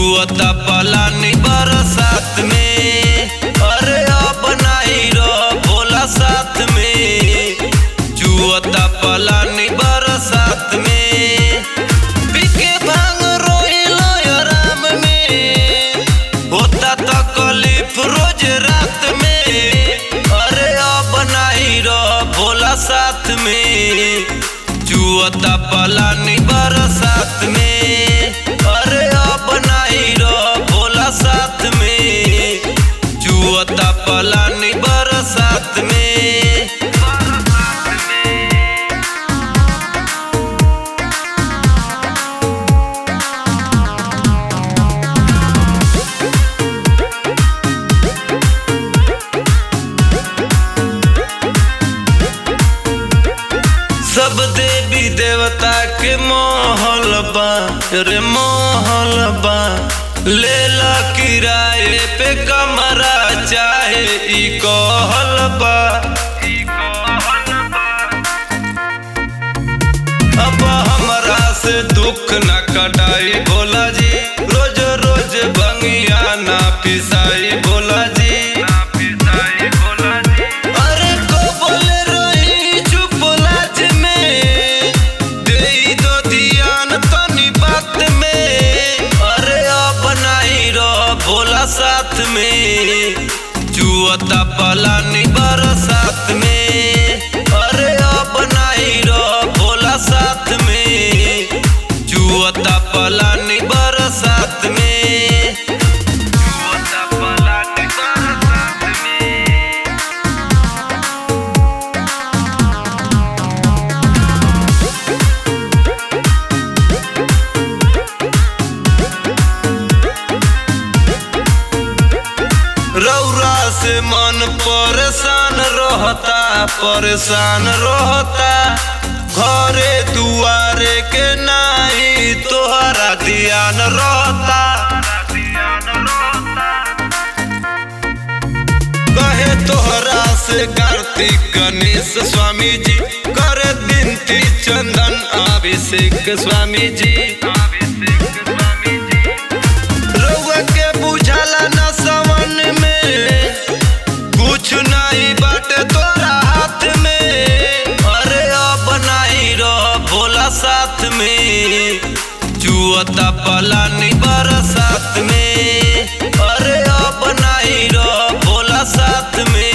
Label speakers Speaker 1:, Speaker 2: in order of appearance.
Speaker 1: जुअता पलानी बरसात में, अरे अब नहीं रह भोला साथ में। जुअता पलानी बरसात में, पीके भांग रोइलो आराम में, होता तकलीफ रोज रात में, अरे अब नहीं रह भोला साथ में। जुअता पलानी बरसात में, अरे अब नहीं रह भोला साथ में। जुअता पलानी बरसात में। सब देवी देवता के महल बा रे महल बा, लेला किराए पे कमरा चाहे ई कहल बा। अब हमरा से दुख न कटाई भोला जी, रोज रोज भंगिया ना पिसाई भोला जी। भोला साथ में जुअता पलानी बरसात में, अरे अब नहीं रह भोला साथ में। जुअता पलानी बरसात में, जुअता पलानी बरसात में। रौरा से मन परेशान रहता, घरे दुआरे के नाही तोहरा ध्यान रहता। कहे तोहरा से कार्तिक गणेश स्वामी जी, करे बिनती चंदन अभिषेक स्वामी जी। रउआ के बुझाला न सवन में, कुछ नहीं बाटे तोरा हाथ में, अरे अब नहीं रह भोला साथ में। जुअता पलानी बरसात में, अरे अब नहीं रह भोला साथ में।